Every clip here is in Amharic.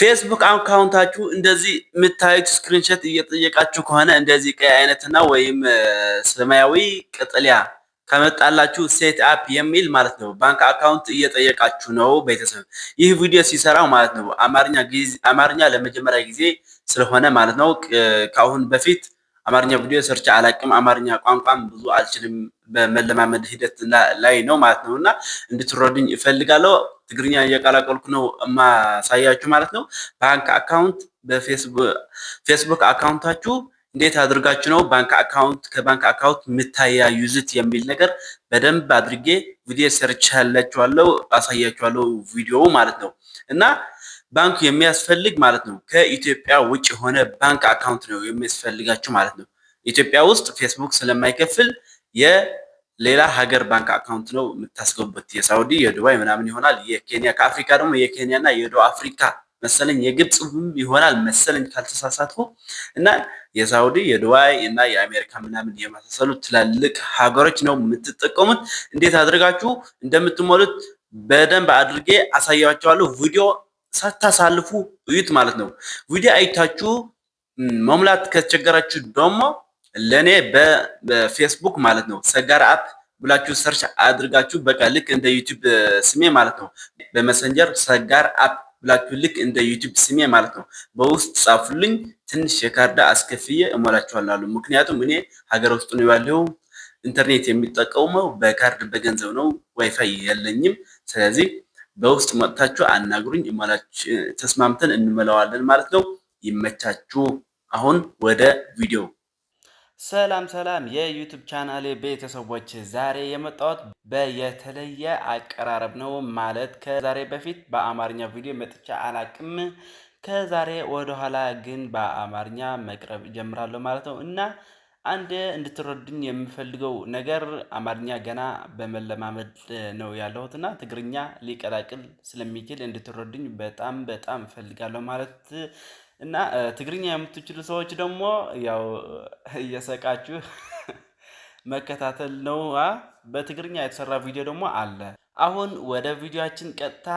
ፌስቡክ አካውንታችሁ እንደዚህ የምታዩት ስክሪንሾት እየጠየቃችሁ ከሆነ እንደዚህ ቀይ አይነትና ወይም ሰማያዊ ቅጥልያ ከመጣላችሁ ሴት አፕ የሚል ማለት ነው ባንክ አካውንት እየጠየቃችሁ ነው ቤተሰብ። ይህ ቪዲዮ ሲሰራው ማለት ነው አማርኛ ለመጀመሪያ ጊዜ ስለሆነ ማለት ነው። ከአሁን በፊት አማርኛ ቪዲዮ ሰርች አላቅም። አማርኛ ቋንቋም ብዙ አልችልም በመለማመድ ሂደት ላይ ነው ማለት ነው እና እንድትረዱኝ እፈልጋለሁ። ትግርኛ እየቀላቀልኩ ነው ማሳያችሁ ማለት ነው። ባንክ አካውንት በፌስቡክ አካውንታችሁ እንዴት አድርጋችሁ ነው ባንክ አካውንት ከባንክ አካውንት የምታያይዙት የሚል ነገር በደንብ አድርጌ ቪዲዮ ሰርቻላችኋለሁ፣ አሳያችኋለሁ ቪዲዮ ማለት ነው እና ባንኩ የሚያስፈልግ ማለት ነው ከኢትዮጵያ ውጭ የሆነ ባንክ አካውንት ነው የሚያስፈልጋችሁ ማለት ነው። ኢትዮጵያ ውስጥ ፌስቡክ ስለማይከፍል የሌላ ሀገር ባንክ አካውንት ነው የምታስገቡት። የሳውዲ የዱባይ ምናምን ይሆናል። የኬንያ ከአፍሪካ ደግሞ የኬንያና የደቡብ አፍሪካ መሰለኝ የግብፅ ይሆናል መሰለኝ ካልተሳሳትኩ እና የሳውዲ የዱባይ እና የአሜሪካ ምናምን የመሳሰሉ ትላልቅ ሀገሮች ነው የምትጠቀሙት። እንዴት አድርጋችሁ እንደምትሞሉት በደንብ አድርጌ አሳያችኋለሁ። ቪዲዮ ሳታሳልፉ እዩት ማለት ነው። ቪዲዮ አይታችሁ መሙላት ከተቸገራችሁ ደግሞ ለኔ በፌስቡክ ማለት ነው ሰጋር አፕ ብላችሁ ሰርች አድርጋችሁ በቃ ልክ እንደ ዩቲዩብ ስሜ ማለት ነው በመሰንጀር ሰጋር አፕ ብላችሁ ልክ እንደ ዩቲዩብ ስሜ ማለት ነው በውስጥ ጻፉልኝ። ትንሽ የካርዳ አስከፍዬ እሞላችኋለሁ። ምክንያቱም እኔ ሀገር ውስጥ ነው ያለው፣ ኢንተርኔት የሚጠቀመው በካርድ በገንዘብ ነው፣ ዋይፋይ የለኝም። ስለዚህ በውስጥ መጥታችሁ አናግሩኝ፣ ተስማምተን እንመላዋለን ማለት ነው። ይመቻችሁ። አሁን ወደ ቪዲዮ። ሰላም ሰላም የዩቲዩብ ቻናሌ ቤተሰቦች፣ ዛሬ የመጣሁት በየተለየ አቀራረብ ነው። ማለት ከዛሬ በፊት በአማርኛ ቪዲዮ መጥቻ አላቅም። ከዛሬ ወደኋላ ግን በአማርኛ መቅረብ ጀምራለሁ ማለት ነው እና አንድ እንድትረዱኝ የምፈልገው ነገር አማርኛ ገና በመለማመድ ነው ያለሁት እና ትግርኛ ሊቀላቅል ስለሚችል እንድትረዱኝ በጣም በጣም እፈልጋለሁ ማለት እና ትግርኛ የምትችሉ ሰዎች ደግሞ ያው እየሰቃችሁ መከታተል ነው። በትግርኛ የተሰራ ቪዲዮ ደግሞ አለ። አሁን ወደ ቪዲዮአችን ቀጥታ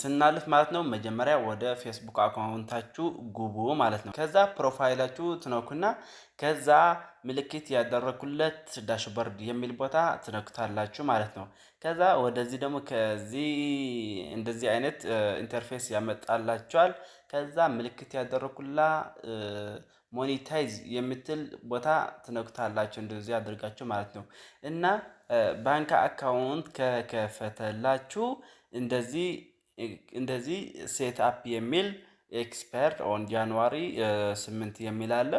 ስናልፍ ማለት ነው መጀመሪያ ወደ ፌስቡክ አካውንታችሁ ጉቡ ማለት ነው። ከዛ ፕሮፋይላችሁ ትነኩና ከዛ ምልክት ያደረኩለት ዳሽቦርድ የሚል ቦታ ትነኩታላችሁ ማለት ነው። ከዛ ወደዚህ ደግሞ ከዚህ እንደዚህ አይነት ኢንተርፌስ ያመጣላችኋል። ከዛ ምልክት ያደረኩላ ሞኔታይዝ የምትል ቦታ ትነኩታላችሁ እንደዚህ አድርጋችሁ ማለት ነው እና ባንክ አካውንት ከከፈተላችሁ እንደዚህ ሴት አፕ የሚል ኤክስፐርት ኦን ጃንዋሪ 8 የሚል አለ።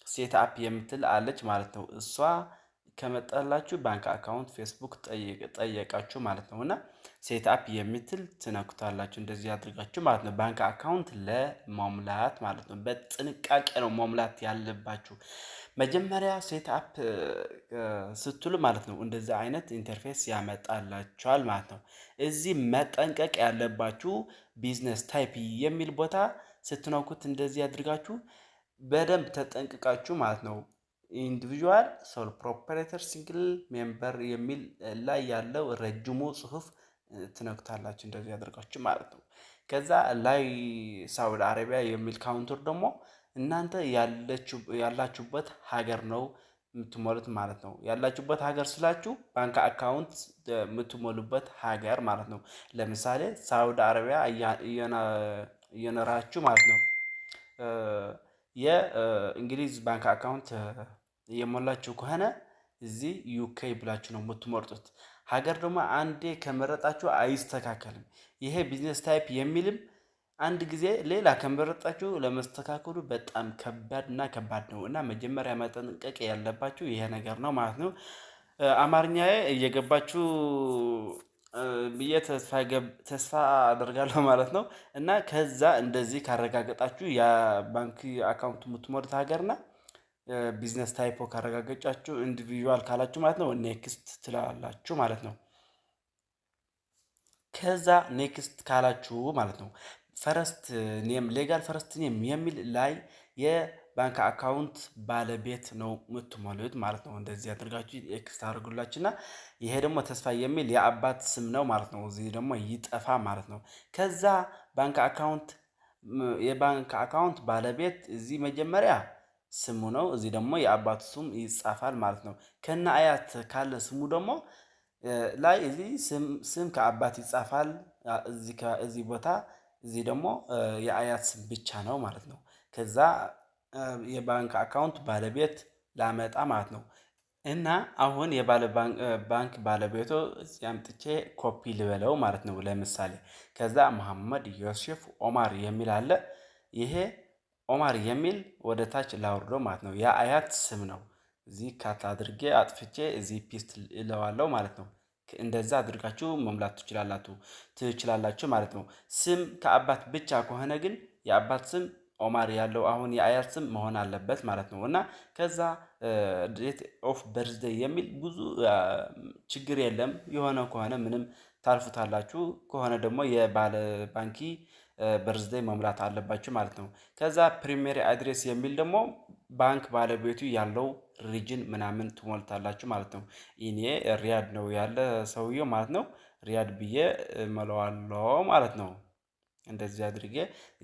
ሴት አፕ የምትል አለች ማለት ነው። እሷ ከመጣላችሁ ባንክ አካውንት ፌስቡክ ጠየቃችሁ ማለት ነው እና ሴት አፕ የምትል ትነኩታላችሁ እንደዚህ አድርጋችሁ ማለት ነው። ባንክ አካውንት ለመሙላት ማለት ነው። በጥንቃቄ ነው መሙላት ያለባችሁ። መጀመሪያ ሴት አፕ ስትሉ ማለት ነው እንደዚህ አይነት ኢንተርፌስ ያመጣላችኋል ማለት ነው። እዚህ መጠንቀቅ ያለባችሁ ቢዝነስ ታይፕ የሚል ቦታ ስትነኩት እንደዚህ አድርጋችሁ በደንብ ተጠንቅቃችሁ ማለት ነው። ኢንዲቪጁዋል ሶል ፕሮፕራይተር ሲንግል ሜምበር የሚል ላይ ያለው ረጅሙ ጽሁፍ ትነኩታላችሁ እንደዚህ አድርጋችሁ ማለት ነው። ከዛ ላይ ሳውዲ አረቢያ የሚል ካውንተር ደግሞ እናንተ ያላችሁበት ሀገር ነው የምትሞሉት ማለት ነው። ያላችሁበት ሀገር ስላችሁ ባንክ አካውንት የምትሞሉበት ሀገር ማለት ነው። ለምሳሌ ሳውዲ አረቢያ እየኖራችሁ ማለት ነው የእንግሊዝ ባንክ አካውንት የሞላችሁ ከሆነ እዚህ ዩኬ ብላችሁ ነው የምትመርጡት። ሀገር ደግሞ አንዴ ከመረጣችሁ አይስተካከልም። ይሄ ቢዝነስ ታይፕ የሚልም አንድ ጊዜ ሌላ ከመረጣችሁ ለመስተካከሉ በጣም ከባድ ነው እና መጀመሪያ መጠንቀቅ ያለባችሁ ይሄ ነገር ነው ማለት ነው። አማርኛዬ እየገባችሁ ብዬ ተስፋ አደርጋለሁ ማለት ነው እና ከዛ እንደዚህ ካረጋገጣችሁ የባንክ አካውንት የምትሞሉት ሀገርና ቢዝነስ ታይፖ ካረጋገጫችሁ ኢንዲቪጁዋል ካላችሁ ማለት ነው ኔክስት ትላላችሁ ማለት ነው። ከዛ ኔክስት ካላችሁ ማለት ነው ፈረስት ኔም ሌጋል ፈረስት ኔም የሚል ላይ የባንክ አካውንት ባለቤት ነው የምትሞሉት ማለት ነው። እንደዚህ አድርጋችሁ ኤክስ ታደርጉላችሁና ይሄ ደግሞ ተስፋ የሚል የአባት ስም ነው ማለት ነው። እዚህ ደግሞ ይጠፋ ማለት ነው። ከዛ ባንክ አካውንት የባንክ አካውንት ባለቤት እዚህ መጀመሪያ ስሙ ነው። እዚህ ደግሞ የአባቱ ስም ይጻፋል ማለት ነው። ከነ አያት ካለ ስሙ ደግሞ ላይ እዚህ ስም ከአባት ይጻፋል። እዚህ ቦታ እዚህ ደግሞ የአያት ስም ብቻ ነው ማለት ነው። ከዛ የባንክ አካውንት ባለቤት ላመጣ ማለት ነው። እና አሁን ባንክ ባለቤቱ እዚህ አምጥቼ ኮፒ ልበለው ማለት ነው። ለምሳሌ ከዛ መሐመድ ዮሴፍ ኦማር የሚል አለ። ይሄ ኦማር የሚል ወደ ታች ላውርደው ማለት ነው። የአያት ስም ነው። እዚህ ካት አድርጌ አጥፍቼ እዚህ ፒስት እለዋለሁ ማለት ነው። እንደዛ አድርጋችሁ መሙላት ትችላላችሁ ማለት ነው። ስም ከአባት ብቻ ከሆነ ግን የአባት ስም ኦማር ያለው አሁን የአያት ስም መሆን አለበት ማለት ነው። እና ከዛ ዴት ኦፍ በርዝዴይ የሚል ብዙ ችግር የለም። የሆነ ከሆነ ምንም ታልፉታላችሁ፣ ከሆነ ደግሞ የባለ ባንኪ በርዝዴይ መሙላት አለባችሁ ማለት ነው። ከዛ ፕሪሜሪ አድሬስ የሚል ደግሞ ባንክ ባለቤቱ ያለው ሪጅን ምናምን ትሞልታላችሁ ማለት ነው። እኔ ሪያድ ነው ያለ ሰውየው ማለት ነው። ሪያድ ብዬ እሞላዋለሁ ማለት ነው። እንደዚህ አድርጌ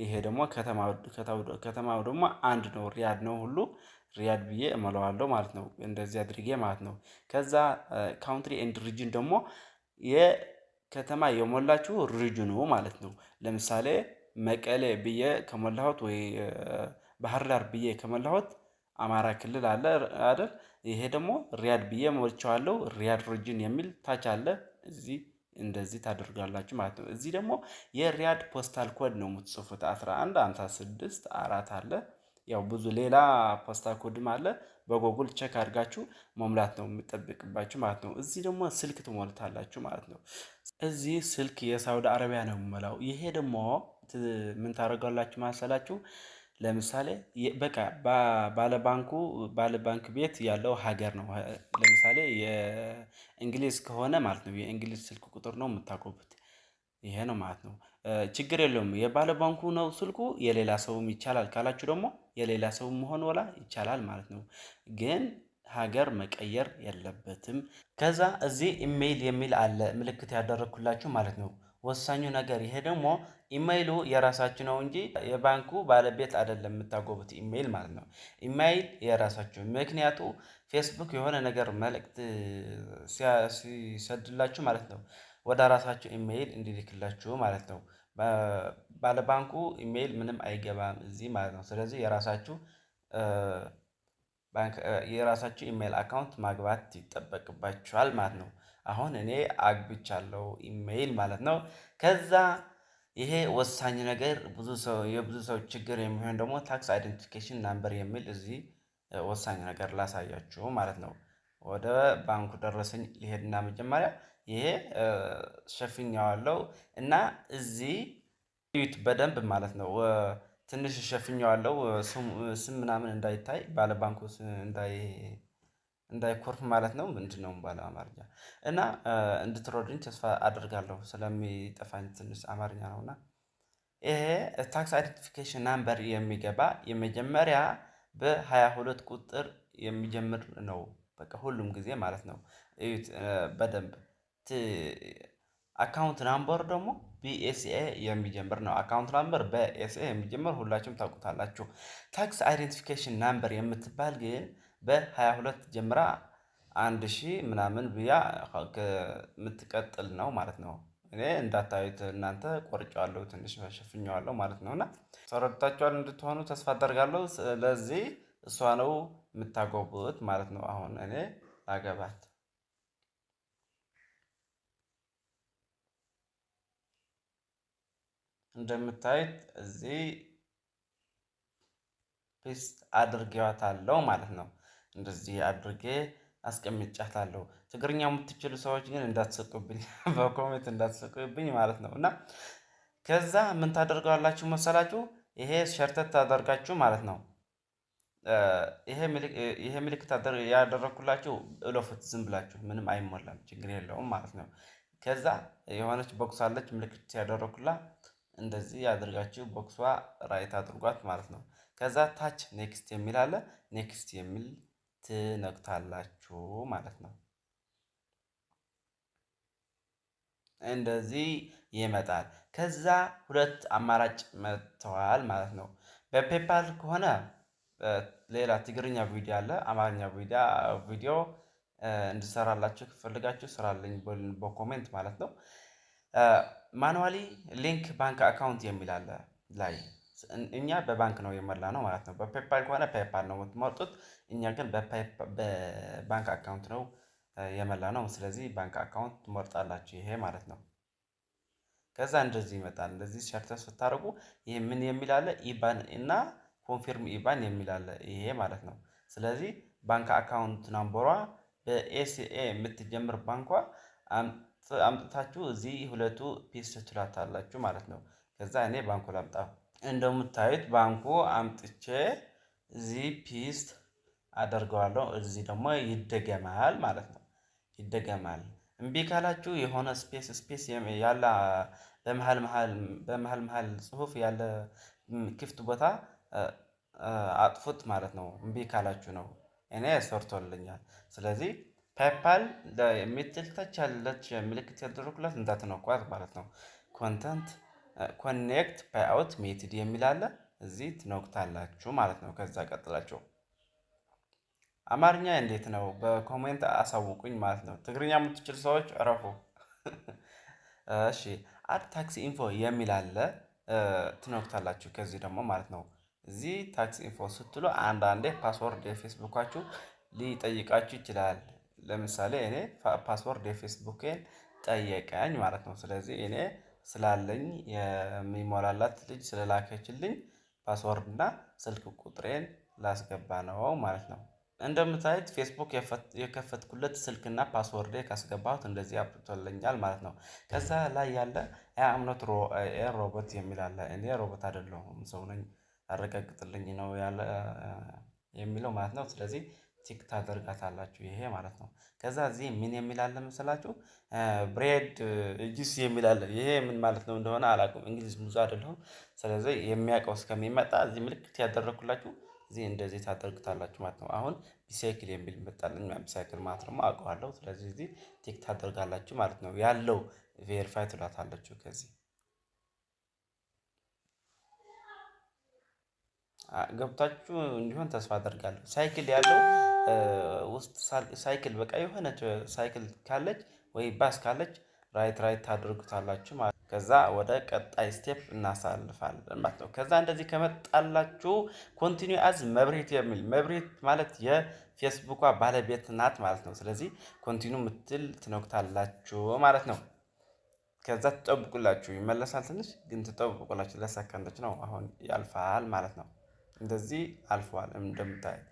ይሄ ደግሞ ከተማው ደግሞ አንድ ነው፣ ሪያድ ነው ሁሉ ሪያድ ብዬ እሞላዋለሁ ማለት ነው። እንደዚህ አድርጌ ማለት ነው። ከዛ ካውንትሪ ኤንድ ሪጅን ደግሞ የከተማ የሞላችሁ ሪጅኑ ማለት ነው። ለምሳሌ መቀሌ ብዬ ከሞላሁት ወይ ባህር ዳር ብዬ ከሞላሁት አማራ ክልል አለ አይደል? ይሄ ደግሞ ሪያድ ብዬ ሞልቼዋለሁ። ሪያድ ሪጅን የሚል ታች አለ። እዚህ እንደዚህ ታደርጋላችሁ ማለት ነው። እዚህ ደግሞ የሪያድ ፖስታል ኮድ ነው የምትጽፉት። 11564 አለ። ያው ብዙ ሌላ ፖስታል ኮድም አለ። በጎጉል ቼክ አድርጋችሁ መሙላት ነው የሚጠብቅባችሁ ማለት ነው። እዚህ ደግሞ ስልክ ትሞልታላችሁ ማለት ነው። እዚህ ስልክ የሳውዲ አረቢያ ነው የምሞላው። ይሄ ደግሞ ምን ታደርጋላችሁ መሰላችሁ? ለምሳሌ በቃ ባለባንክ ቤት ያለው ሀገር ነው። ለምሳሌ የእንግሊዝ ከሆነ ማለት ነው የእንግሊዝ ስልክ ቁጥር ነው የምታቆቡት። ይሄ ነው ማለት ነው። ችግር የለውም። የባለ ባንኩ ነው ስልኩ፣ የሌላ ሰውም ይቻላል ካላችሁ ደግሞ የሌላ ሰውም መሆን ወላ ይቻላል ማለት ነው። ግን ሀገር መቀየር የለበትም። ከዛ እዚህ ኢሜይል የሚል አለ ምልክት ያደረኩላችሁ ማለት ነው። ወሳኙ ነገር ይሄ ደግሞ ኢሜይሉ የራሳችሁ ነው እንጂ የባንኩ ባለቤት አይደለም የምታጎቡት ኢሜይል ማለት ነው። ኢሜይል የራሳችሁ፣ ምክንያቱ ፌስቡክ የሆነ ነገር መልእክት ሲሰድላችሁ ማለት ነው ወደ ራሳችሁ ኢሜይል እንዲልክላችሁ ማለት ነው። ባለባንኩ ኢሜይል ምንም አይገባም እዚህ ማለት ነው። ስለዚህ የራሳችሁ ኢሜይል አካውንት ማግባት ይጠበቅባችኋል ማለት ነው። አሁን እኔ አግብቻለሁ ኢሜይል ማለት ነው። ከዛ ይሄ ወሳኝ ነገር የብዙ ሰው ችግር የሚሆን ደግሞ ታክስ አይደንቲፊኬሽን ናምበር የሚል እዚህ ወሳኝ ነገር ላሳያችሁ ማለት ነው። ወደ ባንኩ ደረሰኝ ሊሄድና መጀመሪያ ይሄ ሸፍኜዋለሁ እና እዚህ እዩት በደንብ ማለት ነው። ትንሽ ሸፍኜዋለሁ ስም ምናምን እንዳይታይ ባለባንኩ እንዳይኮርፍ ማለት ነው። ምንድነው ባለ አማርኛ እና እንድትረዱኝ ተስፋ አደርጋለሁ። ስለሚጠፋኝ ትንሽ አማርኛ ነው። እና ይሄ ታክስ አይደንቲፊኬሽን ናምበር የሚገባ የመጀመሪያ በ22 ቁጥር የሚጀምር ነው። በቃ ሁሉም ጊዜ ማለት ነው። እዩት በደንብ አካውንት ናምበር ደግሞ ቢኤስኤ የሚጀምር ነው። አካውንት ናምበር በኤስኤ የሚጀምር ሁላችሁም ታውቁታላችሁ። ታክስ አይደንቲፊኬሽን ናምበር የምትባል ግን በ22 ጀምራ 1000 ምናምን ብያ የምትቀጥል ነው ማለት ነው። እኔ እንዳታዩት እናንተ ቆርጬዋለሁ፣ ትንሽ ሸፍኜዋለሁ ማለት ነው። እና ተረድታችኋል እንድትሆኑ ተስፋ አደርጋለሁ። ስለዚህ እሷ ነው የምታጎቡት ማለት ነው። አሁን እኔ ላገባት እንደምታዩት እዚህ ፔስት አድርጌዋታለሁ ማለት ነው። እንደዚህ አድርጌ አስቀምጫታለሁ። ትግርኛ የምትችሉ ሰዎች ግን እንዳትስቁብኝ፣ በኮሜንት እንዳትስቁብኝ ማለት ነው። እና ከዛ ምን ታደርገዋላችሁ መሰላችሁ? ይሄ ሸርተት ታደርጋችሁ ማለት ነው። ይሄ ምልክት ያደረኩላችሁ እለፉት ዝም ብላችሁ፣ ምንም አይሞላም፣ ችግር የለውም ማለት ነው። ከዛ የሆነች ቦክስ አለች ምልክት ያደረኩላ፣ እንደዚህ ያደርጋችሁ ቦክሷ ራይት አድርጓት ማለት ነው። ከዛ ታች ኔክስት የሚል አለ፣ ኔክስት የሚል ትነክታላችሁ ማለት ነው። እንደዚህ ይመጣል። ከዛ ሁለት አማራጭ መጥተዋል ማለት ነው። በፔፓል ከሆነ ሌላ ትግርኛ ቪዲዮ አለ፣ አማርኛ ቪዲዮ እንድሰራላችሁ ከፈልጋችሁ ስራልኝ በኮሜንት ማለት ነው። ማኑዋሊ ሊንክ ባንክ አካውንት የሚል አለ ላይ እኛ በባንክ ነው የሞላ ነው ማለት ነው። በፔፓል ከሆነ ፔፓል ነው የምትመርጡት። እኛ ግን በባንክ አካውንት ነው የሞላ ነው። ስለዚህ ባንክ አካውንት ትመርጣላችሁ ይሄ ማለት ነው። ከዛ እንደዚህ ይመጣል። እንደዚህ ሸርተር ስታደርጉ ይሄ ምን የሚል አለ? ኢባን እና ኮንፊርም ኢባን የሚል አለ ይሄ ማለት ነው። ስለዚህ ባንክ አካውንት ናምበሯ በኤሲኤ የምትጀምር ባንኳ አምጥታችሁ እዚህ ሁለቱ ፒስ ትላታላችሁ ማለት ነው። ከዛ እኔ ባንኩ ላምጣ። እንደምታዩት ባንኩ አምጥቼ እዚህ ፒስት አደርገዋለሁ። እዚህ ደግሞ ይደገማል ማለት ነው። ይደገማል። እምቢ ካላችሁ የሆነ ስፔስ ያለ በመሃል መሃል ጽሁፍ ያለ ክፍት ቦታ አጥፉት ማለት ነው። እምቢ ካላችሁ ነው። እኔ ሰርቶልኛል። ስለዚህ ፔፓል የምትል ታች ያለች ምልክት ያደረኩላት እንዳትነኳት ማለት ነው። ኮኔክት ፓይአውት ሜትድ የሚል አለ እዚህ ትነኩታላችሁ ማለት ነው። ከዛ ቀጥላችሁ አማርኛ እንዴት ነው በኮሜንት አሳውቁኝ ማለት ነው። ትግርኛ የምትችል ሰዎች እረፉ። እሺ አድ ታክሲ ኢንፎ የሚል አለ ትነኩታላችሁ። ከዚህ ደግሞ ማለት ነው እዚህ ታክሲ ኢንፎ ስትሉ አንዳንዴ ፓስወርድ የፌስቡካችሁ ሊጠይቃችሁ ይችላል። ለምሳሌ እኔ ፓስወርድ የፌስቡኬን ጠየቀኝ ማለት ነው። ስለዚህ እኔ ስላለኝ የሚሞላላት ልጅ ስለላከችልኝ ፓስወርድ እና ስልክ ቁጥሬን ላስገባ ነው ማለት ነው። እንደምታዩት ፌስቡክ የከፈትኩለት ስልክና ፓስወርዴ ካስገባሁት እንደዚህ አብርቶልኛል ማለት ነው። ከዛ ላይ ያለ አምኖት ሮቦት የሚል አለ። እኔ ሮቦት አይደለሁም ሰው ነኝ አረጋግጥልኝ ነው ያለ የሚለው ማለት ነው። ስለዚህ ቲክ ታደርጋታላችሁ ይሄ ማለት ነው። ከዛ እዚህ ምን የሚል አለ መሰላችሁ? ብሬድ ጁስ የሚል አለ። ይሄ ምን ማለት ነው እንደሆነ አላውቅም፣ እንግሊዝ ብዙ አይደለሁም። ስለዚህ የሚያውቀው እስከሚመጣ እዚህ ምልክት ያደረኩላችሁ እዚህ እንደዚህ ታደርጉታላችሁ ማለት ነው። አሁን ቢሳይክል የሚል መጣልኝ። ቢሳይክል ማለት ደግሞ አውቀዋለሁ። ስለዚህ እዚህ ቲክ ታደርጋላችሁ ማለት ነው። ያለው ቬሪፋይ ትላታላችሁ። ከዚህ ገብታችሁ እንዲሆን ተስፋ አደርጋለሁ። ሳይክል ያለው ውስጥ ሳይክል በቃ የሆነች ሳይክል ካለች ወይ ባስ ካለች ራይት ታደርጉታላችሁ ማለት ነው። ከዛ ወደ ቀጣይ ስቴፕ እናሳልፋለን ማለት ነው። ከዛ እንደዚህ ከመጣላችሁ ኮንቲኒው አዝ መብሬት የሚል መብሬት ማለት የፌስቡኳ ባለቤት ናት ማለት ነው። ስለዚህ ኮንቲኒው ምትል ትነኩታላችሁ ማለት ነው። ከዛ ትጠብቁላችሁ ይመለሳል። ትንሽ ግን ትጠብቁላችሁ ለሰከንዶች ነው። አሁን ያልፋል ማለት ነው። እንደዚህ አልፏል እንደምታዩት።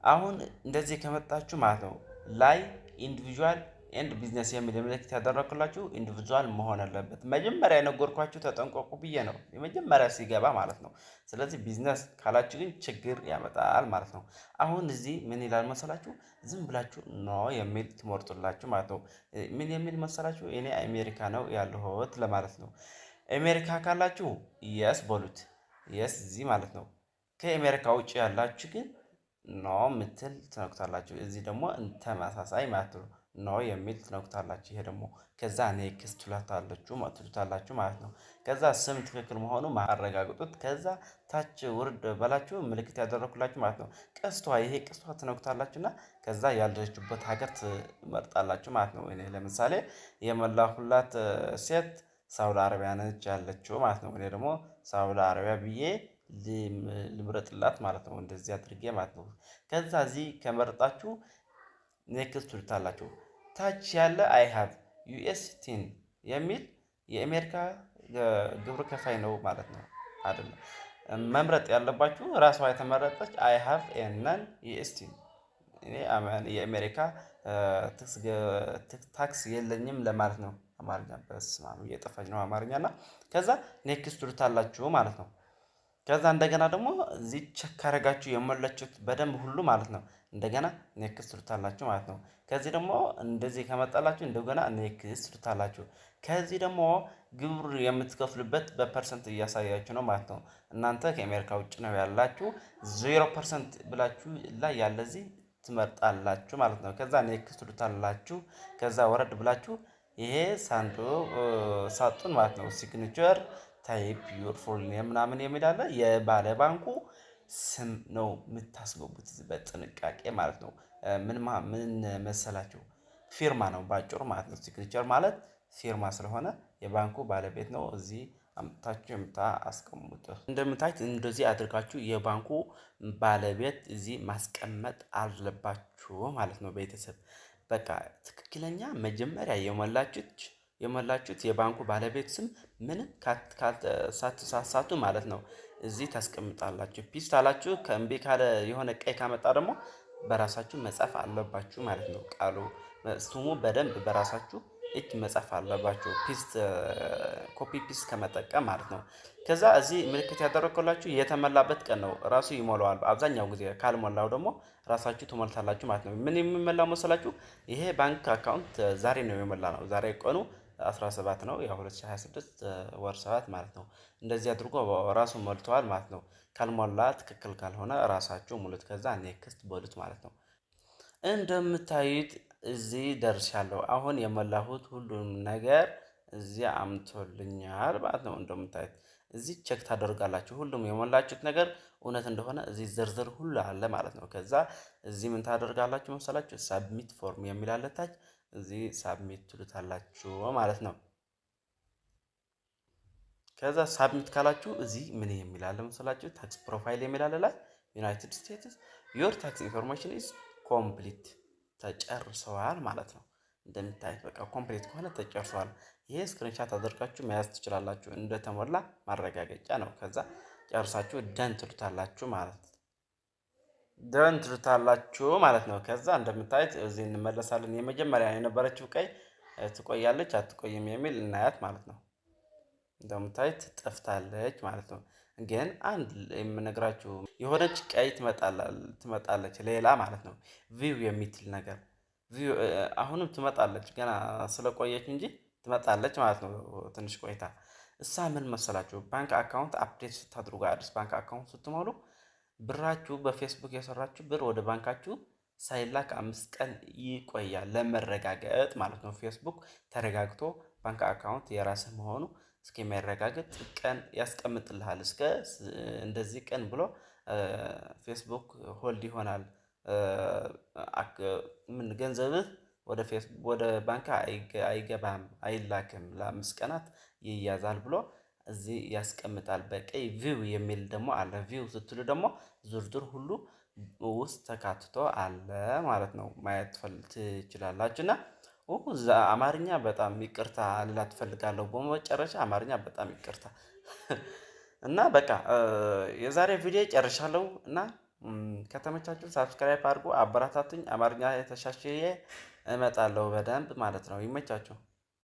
አሁን እንደዚህ ከመጣችሁ ማለት ነው ላይ ኢንዲቪዥዋል ኤንድ ቢዝነስ የሚል ምልክት ያደረኩላችሁ ኢንዲቪዥዋል መሆን አለበት። መጀመሪያ የነገርኳችሁ ተጠንቀቁ ብዬ ነው የመጀመሪያ ሲገባ ማለት ነው። ስለዚህ ቢዝነስ ካላችሁ ግን ችግር ያመጣል ማለት ነው። አሁን እዚህ ምን ይላል መሰላችሁ? ዝም ብላችሁ ኖ የሚል ትመርጡላችሁ ማለት ነው። ምን የሚል መሰላችሁ? እኔ አሜሪካ ነው ያለሁት ለማለት ነው። አሜሪካ ካላችሁ የስ በሉት፣ የስ እዚህ ማለት ነው። ከአሜሪካ ውጭ ያላችሁ ግን ኖ ምትል ትነኩታላችሁ። እዚህ ደግሞ ተመሳሳይ ማለት ነው። ኖ የሚል ትነኩታላችሁ። ይሄ ደግሞ ከዛ ኔክስት ትሉታላችሁ ማለት ነው። ከዛ ስም ትክክል መሆኑ ማረጋግጡት። ከዛ ታች ውርድ በላችሁ ምልክት ያደረኩላችሁ ማለት ነው። ቀስቷ ይሄ ቀስቷ ትነኩታላችሁና ከዛ ያለችበት ሀገር ትመርጣላችሁ ማለት ነው። እኔ ለምሳሌ የሞላሁላት ሴት ሳውዲ አረቢያ ነች ያለችው ማለት ነው። እኔ ደግሞ ሳውዲ አረቢያ ብዬ ልምረጥላት ማለት ነው። እንደዚህ አድርጌ ማለት ነው። ከዛ እዚህ ከመረጣችሁ ኔክስት ትሉታላችሁ። ታች ያለ አይ ሃቭ ዩኤስ10 የሚል የአሜሪካ ግብር ከፋይ ነው ማለት ነው አይደለም። መምረጥ ያለባችሁ ራሷ የተመረጠች አይ ሃቭ ኤነን ዩኤስ10 እኔ የአሜሪካ ታክስ የለኝም ለማለት ነው። አማርኛ በስመ አብ እየጠፋኝ ነው አማርኛ እና ከዛ ኔክስት ትሉታላችሁ ማለት ነው። ከዛ እንደገና ደግሞ እዚህ ቼክ ካረጋችሁ የሞላችሁት በደንብ ሁሉ ማለት ነው እንደገና ኔክስት ትሉታላችሁ ማለት ነው። ከዚህ ደግሞ እንደዚህ ከመጣላችሁ እንደገና ኔክስት ትሉታላችሁ። ከዚህ ደግሞ ግብር የምትከፍሉበት በፐርሰንት እያሳያችሁ ነው ማለት ነው። እናንተ ከአሜሪካ ውጭ ነው ያላችሁ 0% ብላችሁ ላይ ያለዚህ ትመርጣላችሁ ማለት ነው። ከዛ ኔክስት ትሉታላችሁ። ከዛ ወረድ ብላችሁ ይሄ ሳጥን ማለት ነው ሲግኒቸር ታይፕ ዩር ፉል ኔም ምናምን የሚል አለ። የባለ ባንኩ ስም ነው የምታስገቡት በጥንቃቄ ማለት ነው። ምን መሰላችሁ? ፊርማ ነው ባጭሩ ማለት ነው። ሲግኒቸር ማለት ፊርማ ስለሆነ የባንኩ ባለቤት ነው እዚህ አምጥታችሁ የምታስቀምጡት። እንደምታዩት እንደዚህ አድርጋችሁ የባንኩ ባለቤት እዚህ ማስቀመጥ አለባችሁ ማለት ነው። ቤተሰብ በቃ ትክክለኛ መጀመሪያ የሞላችሁት የባንኩ ባለቤት ስም ምንም ሳትሳሳቱ ማለት ነው እዚህ ታስቀምጣላችሁ። ፒስት አላችሁ ከእምቢ ካለ የሆነ ቀይ ካመጣ ደግሞ በራሳችሁ መጻፍ አለባችሁ ማለት ነው። ቃሉ ስሙ በደንብ በራሳችሁ እጅ መጻፍ አለባችሁ። ኮፒ ፒስት ከመጠቀም ማለት ነው። ከዛ እዚህ ምልክት ያደረኩላችሁ የተመላበት ቀን ነው ራሱ ይሞላዋል። አብዛኛው ጊዜ ካልሞላው ደግሞ ራሳችሁ ትሞልታላችሁ ማለት ነው። ምን የሚሞላው መሰላችሁ? ይሄ ባንክ አካውንት ዛሬ ነው የሞላ ነው። ዛሬ ቀኑ 17 ነው ያው 2026 ወር 7 ማለት ነው። እንደዚህ አድርጎ ራሱ ሞልተዋል ማለት ነው። ካልሞላ ትክክል ካልሆነ ራሳችሁ ሙሉት። ከዛ ኔክስት በሉት ማለት ነው። እንደምታዩት እዚህ ደርሻለሁ። አሁን የሞላሁት ሁሉም ነገር እዚህ አምቶልኛል ማለት ነው። እንደምታዩት እዚህ ቼክ ታደርጋላችሁ። ሁሉም የሞላችሁት ነገር እውነት እንደሆነ እዚህ ዝርዝር ሁሉ አለ ማለት ነው። ከዛ እዚህ ምን ታደርጋላችሁ መሰላችሁ? ሳብሚት ፎርም የሚል አለ ታች። እዚህ ሳብሚት ትሉታላችሁ ማለት ነው። ከዛ ሳብሚት ካላችሁ እዚህ ምን የሚል አለ መሰላችሁ? ታክስ ፕሮፋይል የሚል አለ ላይ ዩናይትድ ስቴትስ ዮር ታክስ ኢንፎርሜሽን ኢዝ ኮምፕሊት ተጨርሰዋል ማለት ነው። እንደምታዩት በቃ ኮምፕሊት ከሆነ ተጨርሰዋል። ይሄ ስክሪንሻት አድርጋችሁ መያዝ ትችላላችሁ። እንደተሞላ ማረጋገጫ ነው። ከዛ ጨርሳችሁ ደን ትሉታላችሁ ማለት ነው። ከዛ እንደምታዩት እዚህ እንመለሳለን። የመጀመሪያ የነበረችው ቀይ ትቆያለች አትቆይም የሚል እናያት ማለት ነው። እንደምታዩት ጠፍታለች ማለት ነው። ግን አንድ የምነግራችሁ የሆነች ቀይ ትመጣለች ሌላ ማለት ነው። ቪው የሚትል ነገር አሁንም ትመጣለች ገና ስለቆየች እንጂ ትመጣለች ማለት ነው። ትንሽ ቆይታ እሳ ምን መሰላችሁ? ባንክ አካውንት አፕዴት ስታድርጉ አዲስ ባንክ አካውንት ስትሞሉ ብራችሁ በፌስቡክ የሰራችሁ ብር ወደ ባንካችሁ ሳይላክ 5 ቀን ይቆያል ለመረጋገጥ ማለት ነው። ፌስቡክ ተረጋግቶ ባንክ አካውንት የራስህ መሆኑ እስከሚያረጋግጥ ቀን ያስቀምጥልሃል። እስከ እንደዚህ ቀን ብሎ ፌስቡክ ሆልድ ይሆናል። ምን ገንዘብህ ወደ ባንክ አይገባም አይላክም ለ5 ቀናት ይያዛል ብሎ እዚህ ያስቀምጣል። በቀይ ቪው የሚል ደግሞ አለ። ቪው ስትሉ ደግሞ ዝርዝር ሁሉ ውስጥ ተካትቶ አለ ማለት ነው። ማየት ትችላላችሁ። እና አማርኛ በጣም ይቅርታ ልላት እፈልጋለሁ። በመጨረሻ አማርኛ በጣም ይቅርታ እና በቃ የዛሬ ቪዲዮ ጨርሻለሁ። እና ከተመቻችሁ ሳብስክራይብ አድርጉ፣ አበረታቱኝ። አማርኛ የተሻሽዬ እመጣለሁ በደንብ ማለት ነው። ይመቻችሁ።